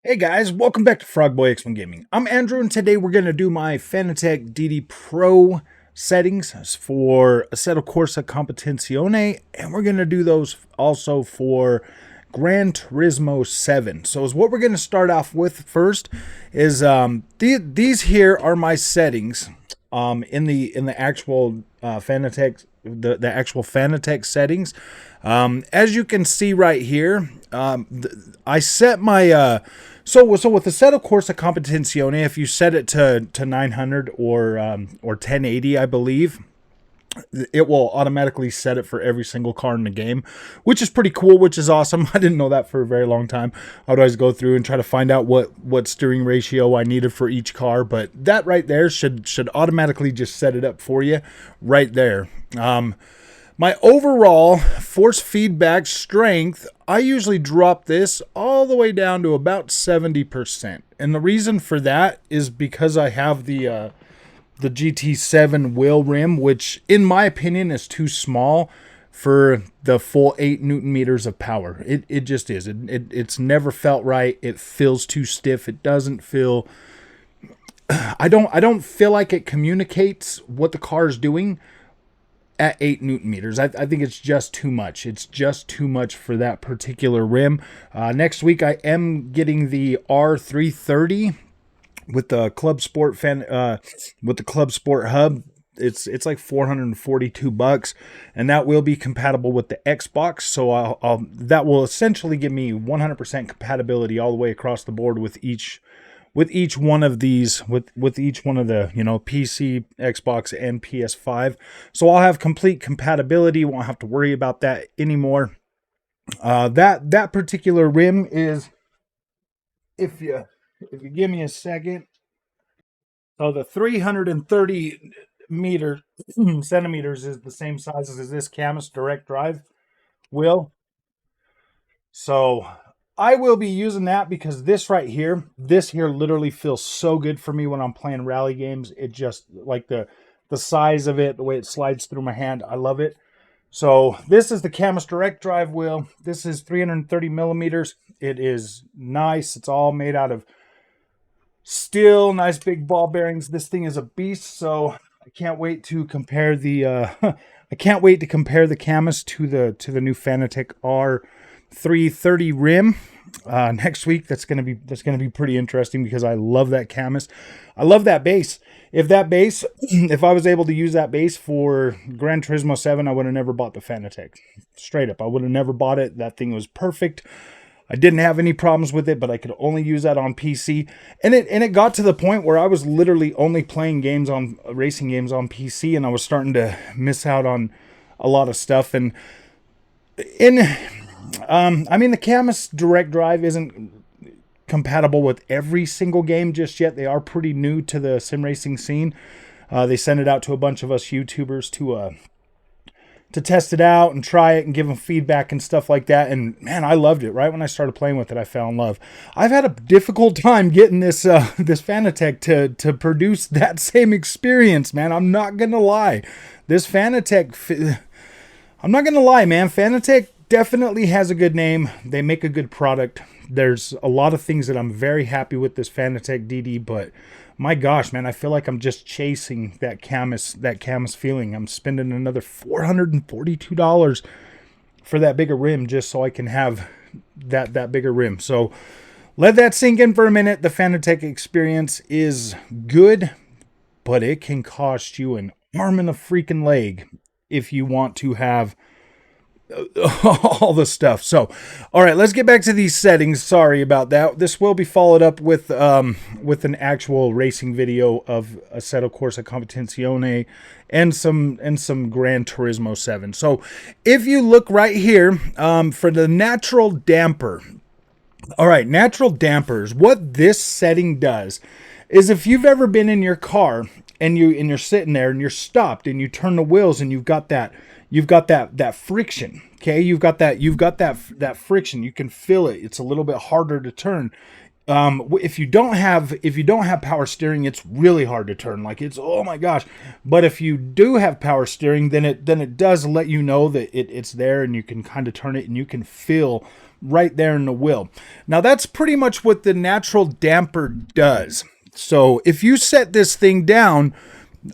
Hey guys, welcome back to Frogboy X1 Gaming. I'm Andrew, and today we're going to do my Fanatec DD Pro settings for Assetto Corsa Competizione, and we're going to do those also for Gran Turismo 7. So is what we're going to start off with first is these here are my settings in the actual Fanatec the actual Fanatec settings. As you can see right here, I set my so with the Assetto Corsa Competizione, if you set it to 900 or 1080, I believe, it will automatically set it for every single car in the game, which is pretty cool, which is awesome. I didn't know that for a very long time. I would always go through and try to find out what steering ratio I needed for each car, but that right there should automatically just set it up for you right there. My overall force feedback strength, I usually drop this all the way down to about 70%. And the reason for that is because I have the GT7 wheel rim, which in my opinion is too small for the full 8 Newton meters of power. It just is. It's never felt right. It feels too stiff. It doesn't feel... I don't feel like it communicates what the car is doing at 8 Newton meters. I think it's just too much. It's just too much for that particular rim. Next week I am getting the R330 with the Club Sport with the Club Sport hub. It's like $442, and that will be compatible with the Xbox. So that will essentially give me 100% compatibility all the way across the board with each one of these, with each one of the, PC, Xbox, and PS5. So I'll have complete compatibility. Won't have to worry about that anymore. That particular rim is, if you give me a second, so the 330 centimeters is the same size as this Camus direct drive wheel. So I will be using that because this here literally feels so good for me when I'm playing rally games. It just, like the size of it, the way it slides through my hand, I love it. So this is the Camus Direct Drive wheel. This is 330 millimeters. It is nice. It's all made out of steel, nice big ball bearings. This thing is a beast. So I can't wait to compare the I can't wait to compare the Camus to the new Fanatec R330 rim next week. That's gonna be pretty interesting because I love that Camus. I love that base. If I was able to use that base for Gran Turismo 7, I would have never bought the Fanatec. Straight up, I would have never bought it. That thing was perfect. I didn't have any problems with it, but I could only use that on PC. And it got to the point where I was literally only playing racing games on PC, and I was starting to miss out on a lot of stuff. And the Camus Direct Drive isn't compatible with every single game just yet. They are pretty new to the sim racing scene. They sent it out to a bunch of us YouTubers to test it out and try it and give them feedback and stuff like that. And man, I loved it. Right when I started playing with it, I fell in love. I've had a difficult time getting this Fanatec to produce that same experience, man. I'm not gonna lie. I'm not gonna lie, man. Fanatec definitely has a good name. They make a good product. There's a lot of things that I'm very happy with this Fanatec DD, but my gosh, man, I feel like I'm just chasing that Camus feeling. I'm spending another $442 for that bigger rim just so I can have that bigger rim. So let that sink in for a minute. The Fanatec experience is good, but it can cost you an arm and a freaking leg if you want to have all the stuff. So, all right, let's get back to these settings. Sorry about that. This will be followed up with an actual racing video of Assetto Corsa Competizione and some Gran Turismo 7. So, if you look right here for the natural damper. All right, natural dampers. What this setting does is, if you've ever been in your car and you're sitting there and you're stopped and you turn the wheels and you've got that friction. Okay, you've got that friction. You can feel it. It's a little bit harder to turn. If you don't have power steering, it's really hard to turn. Like, it's, oh my gosh. But if you do have power steering, then it does let you know that it's there, and you can kind of turn it, and you can feel right there in the wheel. Now that's pretty much what the natural damper does. So if you set this thing down,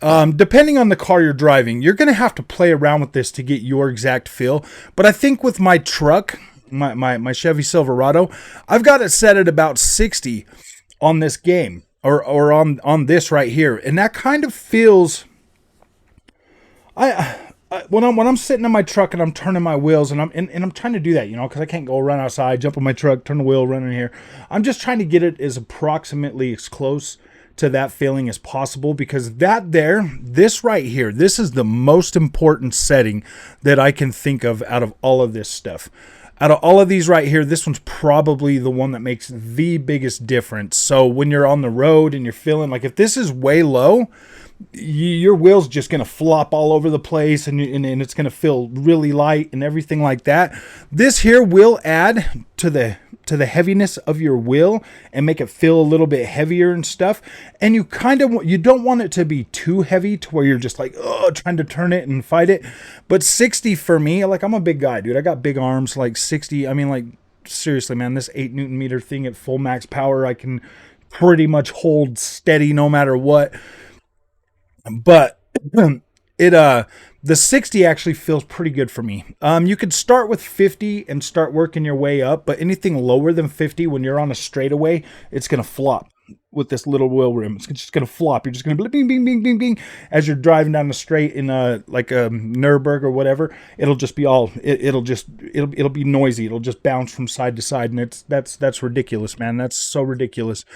depending on the car you're driving, you're going to have to play around with this to get your exact feel. But I think with my truck, my Chevy Silverado, I've got it set at about 60 on this game, or on this right here. And that kind of feels... when I'm sitting in my truck and I'm turning my wheels and I'm trying to do that, you know, because I can't go run outside, jump in my truck, turn the wheel, run in here. I'm just trying to get it as approximately as close to that feeling as possible, because this right here, this is the most important setting that I can think of out of all of this stuff. Out of all of these right here, this one's probably the one that makes the biggest difference. So when you're on the road and you're feeling like, if this is way low, your wheel's just going to flop all over the place, and it's going to feel really light and everything like that. This here will add to the heaviness of your wheel and make it feel a little bit heavier and stuff. And you don't want it to be too heavy to where you're just like, oh, trying to turn it and fight it. But 60 for me, like, I'm a big guy, dude. I got big arms. Like 60, I mean, like, seriously, man, this 8 Newton meter thing at full max power, I can pretty much hold steady no matter what. But the 60 actually feels pretty good for me. You could start with 50 and start working your way up, but anything lower than 50 when you're on a straightaway, it's going to flop with this little wheel rim. It's just going to flop. You're just going to bing, bing, bing, bing, bing. As you're driving down the straight in like a Nürburgring or whatever, it'll just be it'll be noisy. It'll just bounce from side to side. And that's ridiculous, man. That's so ridiculous.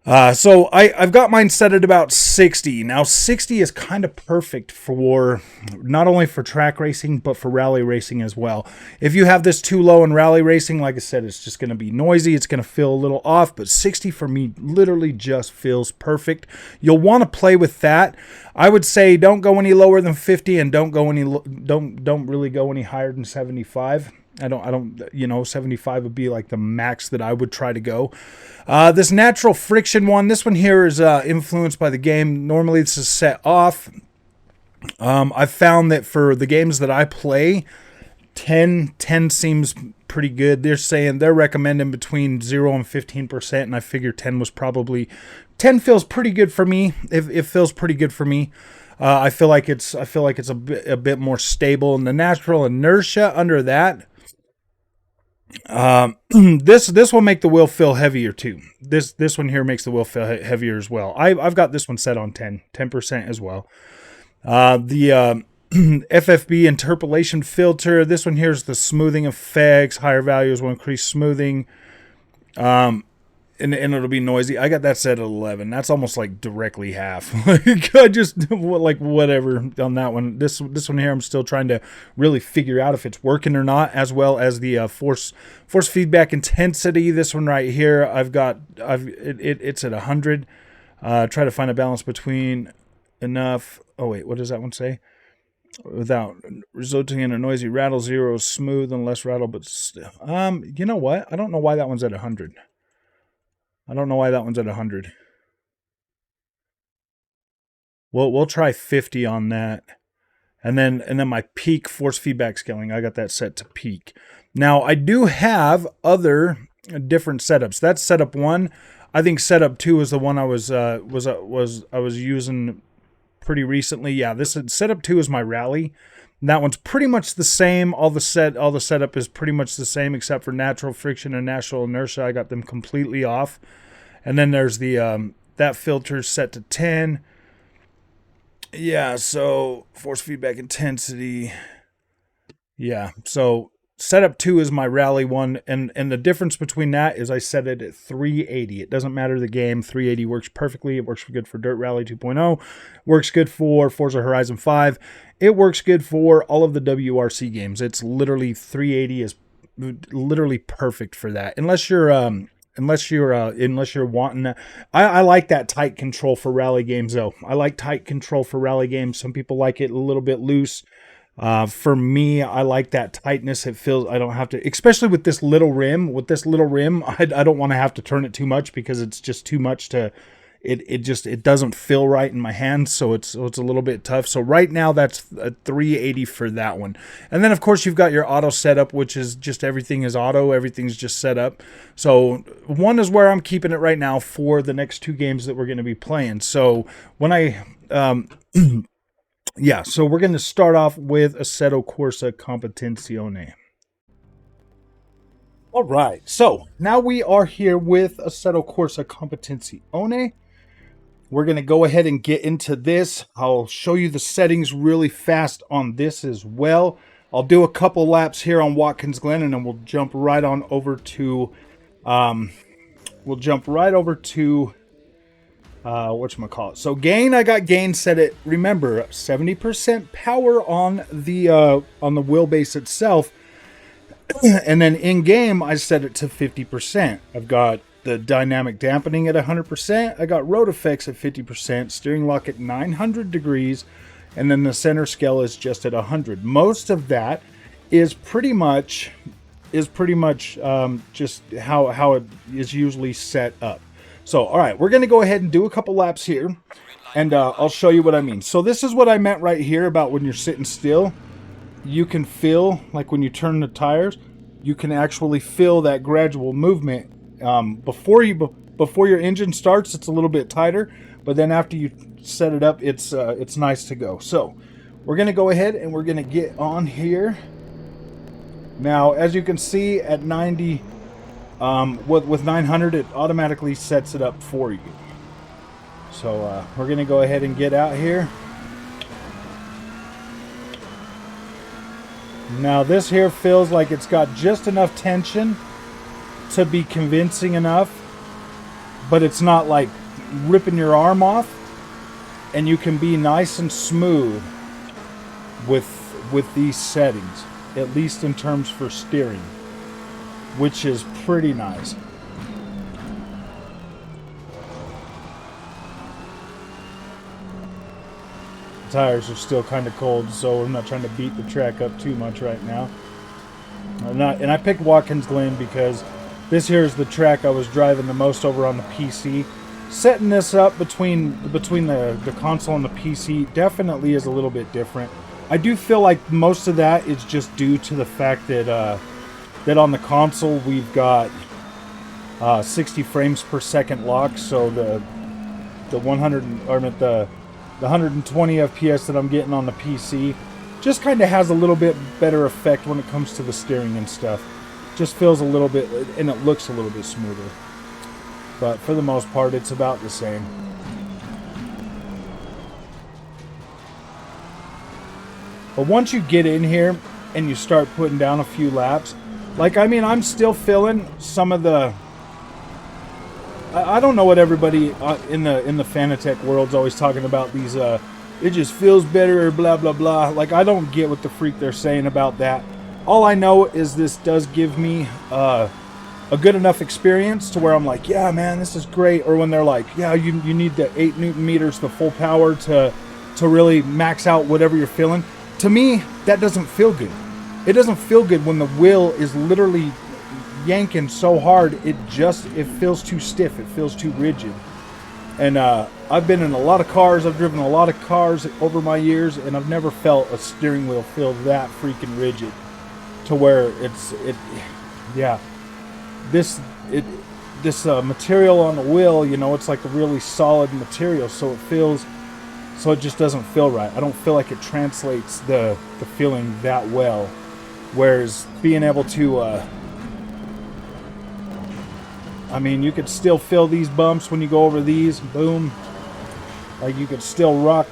So I've got mine set at about 60. Now 60 is kind of perfect for not only for track racing, but for rally racing as well. If you have this too low in rally racing, like I said, it's just going to be noisy. It's going to feel a little off, but 60 for me literally just feels perfect. You'll want to play with that. I would say don't go any lower than 50, and don't really go any higher than 75. I don't, 75 would be like the max that I would try to go. This natural friction one, this one here is influenced by the game. Normally this is set off. I've found that for the games that I play, 10 seems pretty good. They're recommending between 0 and 15%, and I figure 10 feels pretty good for me. It feels pretty good for me. I feel like it's a bit more stable, and the natural inertia under that. This will make the wheel feel heavier too. This one here makes the wheel feel heavier as well. I've got this one set on 10% as well. The FFB interpolation filter. This one here is the smoothing effects. Higher values will increase smoothing. And it'll be noisy. I got that set at 11. That's almost like directly half. Like, I just like whatever on that one. This one here, I'm still trying to really figure out if it's working or not, as well as the force feedback intensity. This one right here, it's at 100. Try to find a balance between enough. Oh wait, what does that one say? Without resulting in a noisy rattle. 0 is smooth and less rattle, but still. You know what? I don't know why that one's at 100. We'll try 50 on that. And then my peak force feedback scaling, I got that set to peak. Now I do have other different setups. That's setup 1. I think setup 2 is the one I was using pretty recently. Yeah, this setup 2 is my rally. And that one's pretty much the same. All the setup is pretty much the same except for natural friction and natural inertia. I got them completely off. And then there's the that filter set to 10. Yeah, so force feedback intensity. Yeah, so setup 2 is my rally one, and the difference between that is I set it at 380. It doesn't matter the game. 380 works perfectly. It works good for Dirt Rally 2.0. Works good for Forza Horizon 5. It works good for all of the WRC games. It's literally 380 is literally perfect for that. Unless you're wanting that. I like that tight control for rally games though. I like tight control for rally games. Some people like it a little bit loose. For me, I like that tightness. It feels I don't have to, especially with this little rim. I don't want to have to turn it too much because it's just too much to. it doesn't feel right in my hands, so it's a little bit tough. So right now that's a 380 for that one. And then of course you've got your auto setup, which is just everything is auto, everything's just set up. So one is where I'm keeping it right now for the next 2 games that we're going to be playing. So when I yeah, so we're going to start off with Assetto Corsa Competizione. All right, so now we are here with Assetto Corsa Competizione. We're going to go ahead and get into this. I'll show you the settings really fast on this as well. I'll do a couple laps here on Watkins Glen, and then we'll jump right on over to, whatchamacallit. So gain, I got gain set at, remember, 70% power on the wheelbase itself. And then in game, I set it to 50%. I've got the dynamic dampening at 100%. I got road effects at 50%, steering lock at 900 degrees, and then the center scale is just at 100. Most of that is pretty much just how it is usually set up. So, all right, we're going to go ahead and do a couple laps here, and I'll show you what I mean. So this is what I meant right here about when you're sitting still. You can feel, like when you turn the tires, you can actually feel that gradual movement. Before your engine starts, it's a little bit tighter, but then after you set it up, it's nice to go. So we're going to go ahead and we're going to get on here. Now, as you can see at 90, with 900, it automatically sets it up for you. So we're going to go ahead and get out here. Now this here feels like it's got just enough tension to be convincing enough, but it's not like ripping your arm off, and you can be nice and smooth with these settings, at least in terms for steering, which is pretty nice. Tires are still kind of cold, so I'm not trying to beat the track up too much right now. And I picked Watkins Glen because this here is the track I was driving the most over on the PC. Setting this up between the console and the PC definitely is a little bit different. I do feel like most of that is just due to the fact that that on the console we've got 60 frames per second lock, so the 120 FPS that I'm getting on the PC just kind of has a little bit better effect when it comes to the steering and stuff. Just feels a little bit, and it looks a little bit smoother. But for the most part, it's about the same. But once you get in here and you start putting down a few laps, like, I mean, I'm still feeling some of the... I don't know what everybody in the Fanatec world's always talking about, these it just feels better or blah blah blah. Like, I don't get what the freak they're saying about that. All I know is this does give me a good enough experience to where I'm like, yeah man, this is great. Or when they're like, yeah, you need the 8 Newton meters, the full power to really max out whatever you're feeling. To me, that doesn't feel good. It doesn't feel good when the wheel is literally yanking so hard, it feels too stiff, it feels too rigid. And I've been in a lot of cars, I've driven a lot of cars over my years, and I've never felt a steering wheel feel that freaking rigid to where this material on the wheel, you know, it's like a really solid material, so it just doesn't feel right. I don't feel like it translates the feeling that well, whereas being able to I mean, you could still feel these bumps when you go over these. Boom. Like, you could still rock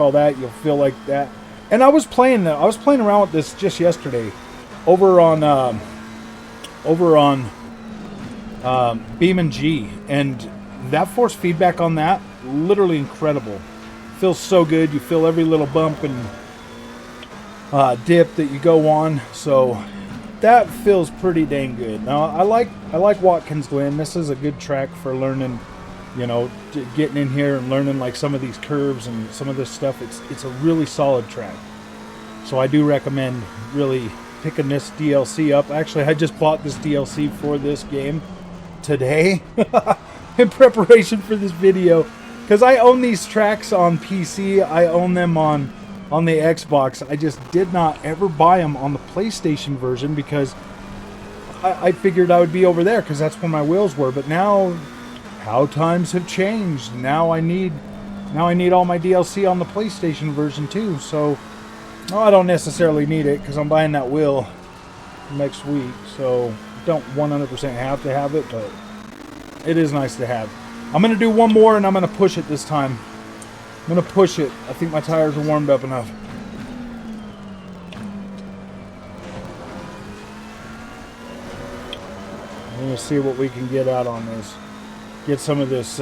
all that. You'll feel like that. And I was playing around with this just yesterday over on Beam and G, and that force feedback on that, literally incredible. Feels so good. You feel every little bump and dip that you go on. So that feels pretty dang good. Now, I like Watkins Glen. This is a good track for learning, you know, getting in here and learning like some of these curves and some of this stuff. It's a really solid track. So I do recommend really picking this DLC up. Actually, I just bought this DLC for this game today. in preparation for this video, because I own these tracks on PC. I own them on the Xbox. I just did not ever buy them on the PlayStation version because I figured I would be over there because that's where my wheels were. But now, how times have changed. Now I need all my DLC on the PlayStation version too. So, no, I don't necessarily need it because I'm buying that wheel next week. So, don't 100% have to have it, but it is nice to have. I'm going to do one more and I'm going to push it this time. I'm going to push it. I think my tires are warmed up enough. I'm going to see what we can get out on this. Get some of this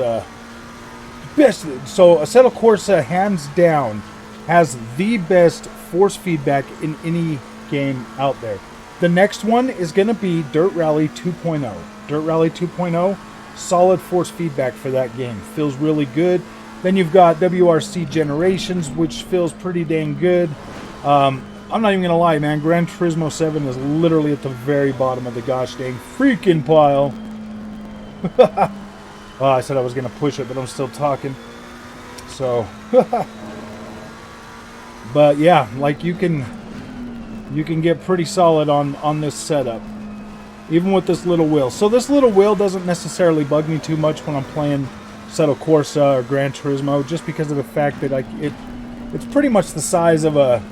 best. So Assetto Corsa, hands down, has the best force feedback in any game out there. The next one is going to be Dirt Rally 2.0. Dirt Rally 2.0, solid force feedback for that game. Feels really good. Then you've got WRC Generations, which feels pretty dang good. I'm not even going to lie, man. Gran Turismo 7 is literally at the very bottom of the gosh dang freaking pile. Oh, I said I was going to push it, but I'm still talking. So, but yeah, like you can get pretty solid on this setup, even with this little wheel. So this little wheel doesn't necessarily bug me too much when I'm playing Assetto Corsa or Gran Turismo, just because of the fact that it's pretty much the size of a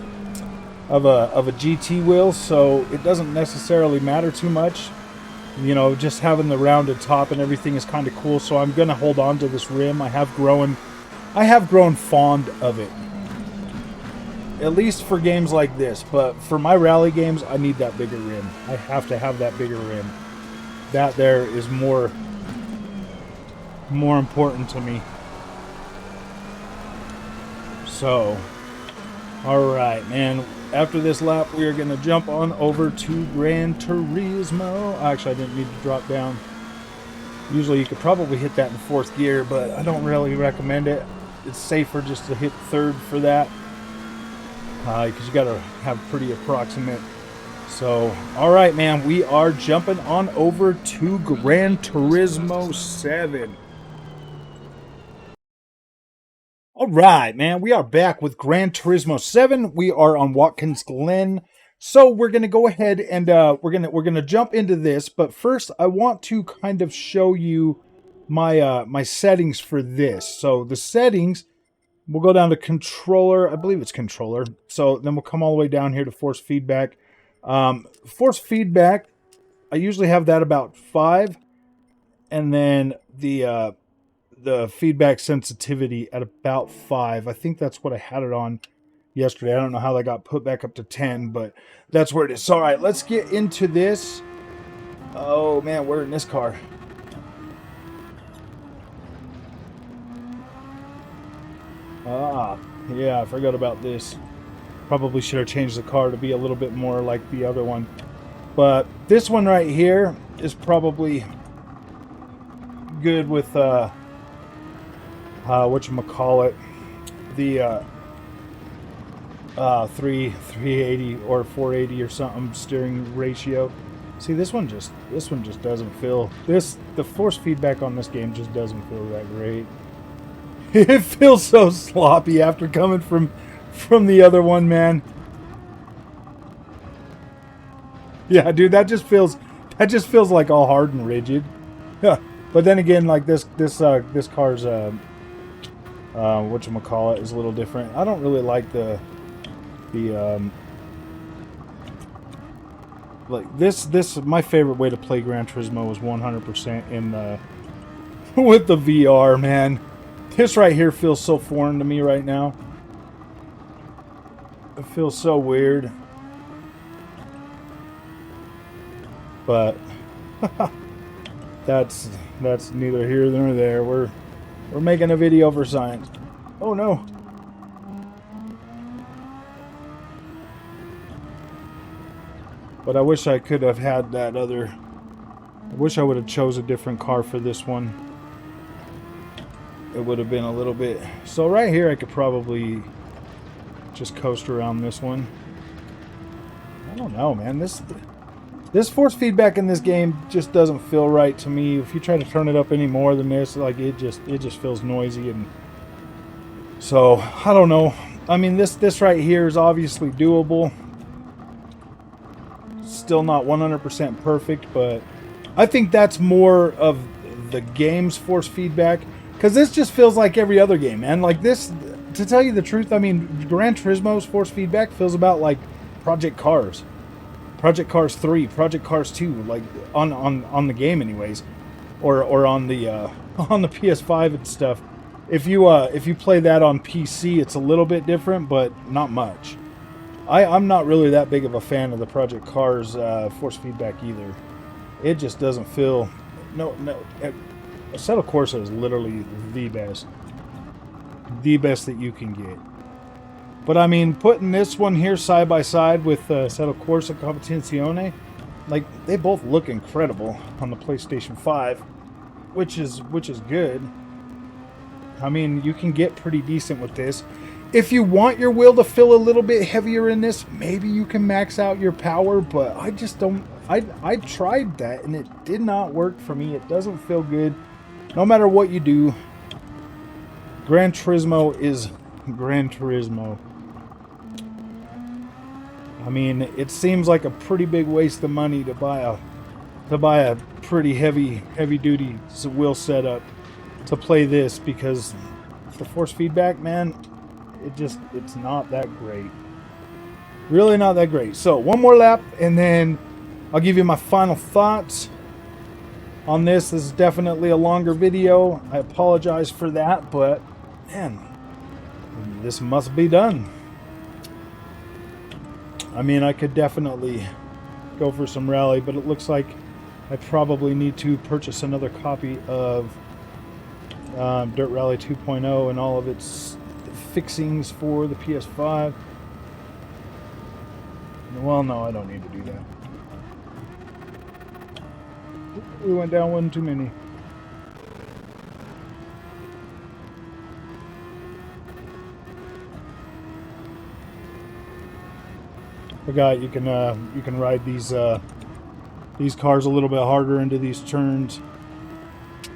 GT wheel, so it doesn't necessarily matter too much. You know, just having the rounded top and everything is kind of cool. So I'm gonna hold on to this rim. I have grown fond of it, at least for games like this. But for my rally games, I need that bigger rim. I have to have that bigger rim. That there is more important to me. So, all right, man. After this lap, we are going to jump on over to Gran Turismo. Actually, I didn't need to drop down. Usually you could probably hit that in fourth gear, but I don't really recommend it. It's safer just to hit third for that, because you got to have pretty approximate. So, all right, man, we are jumping on over to Gran Turismo 7. All right, man, we are back with Gran Turismo 7. We are on Watkins Glen. So we're going to go ahead and we're going to jump into this, but first I want to kind of show you my my settings for this. So the settings, we'll go down to controller. I believe it's controller. So then we'll come all the way down here to force feedback. Force feedback, I usually have that about 5, and then the feedback sensitivity at about 5. I think that's what I had it on yesterday. I don't know how that got put back up to 10, but that's where it is. So, all right, let's get into this. Oh, man, we're in this car. Ah, yeah, I forgot about this. Probably should have changed the car to be a little bit more like the other one. But this one right here is probably good with whatchamacallit, the 380 or 480 or something steering ratio. See, this one just doesn't feel, the force feedback on this game just doesn't feel that great. It feels so sloppy after coming from the other one, man. Yeah, dude, that just feels like all hard and rigid. Yeah. But then again, like this car's whatchamacallit is a little different. I don't really like the like this my favorite way to play Gran Turismo is 100% in with the VR, man. This right here feels so foreign to me right now. It feels so weird. But that's neither here nor there. We're making a video for science. Oh no. But I wish I could have had that other. I wish I would have chose a different car for this one. It would have been a little bit. So right here I could probably just coast around this one. I don't know, man. This force feedback in this game just doesn't feel right to me. If you try to turn it up any more than this, like it just feels noisy, and so I don't know. I mean, this right here is obviously doable. Still not 100% perfect, but I think that's more of the game's force feedback, because this just feels like every other game, man. Like this, to tell you the truth, I mean, Gran Turismo's force feedback feels about like Project Cars 3, Project Cars 2, like on the game anyways, or on the on the PS5 and stuff. If you play that on PC, it's a little bit different, but not much. I'm not really that big of a fan of the Project Cars force feedback either. It just doesn't feel... No. Assetto Corsa is literally the best. The best that you can get. But I mean, putting this one here side by side with Assetto Corsa Competizione, like, they both look incredible on the PlayStation 5, which is good. I mean, you can get pretty decent with this. If you want your wheel to feel a little bit heavier in this, maybe you can max out your power, but I just don't... I tried that, and it did not work for me. It doesn't feel good. No matter what you do, Gran Turismo is Gran Turismo. I mean, it seems like a pretty big waste of money to buy a pretty heavy duty wheel setup to play this, because the force feedback, man, it's not that great. Really not that great. So one more lap, and then I'll give you my final thoughts on this. This is definitely a longer video. I apologize for that, but man, this must be done. I mean, I could definitely go for some rally, but it looks like I probably need to purchase another copy of Dirt Rally 2.0 and all of its fixings for the PS5. Well, no, I don't need to do that. We went down one too many. Forgot you can ride these cars a little bit harder into these turns.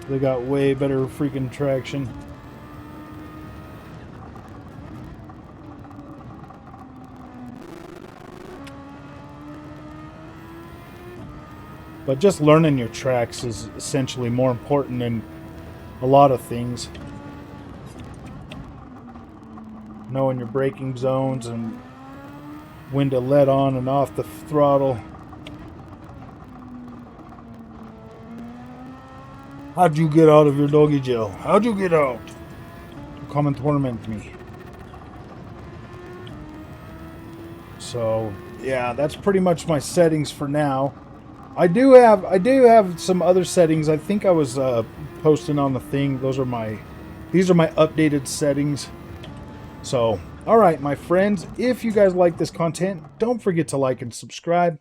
They got way better freaking traction. But just learning your tracks is essentially more important than a lot of things. Knowing your braking zones and when to let on and off the throttle. How'd you get out of your doggy jail? How'd you get out? Come and torment me. So yeah, that's pretty much my settings for now. I do have some other settings. I think I was posting on the thing. These are my updated settings. So, all right, my friends, if you guys like this content, don't forget to like and subscribe.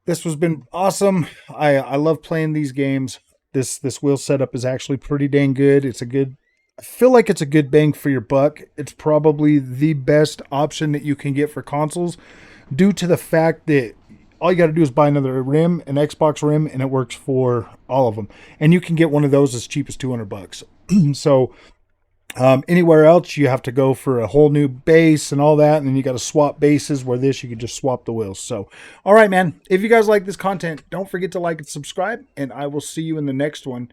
This has been awesome. I love playing these games. This wheel setup is actually pretty dang good. I feel like it's a good bang for your buck. It's probably the best option that you can get for consoles, due to the fact that all you got to do is buy another rim, an Xbox rim, and it works for all of them. And you can get one of those as cheap as $200. So anywhere else, you have to go for a whole new base and all that, and then you got to swap bases, where this, you can just swap the wheels. So, all right, man. If you guys like this content, don't forget to like and subscribe, and I will see you in the next one.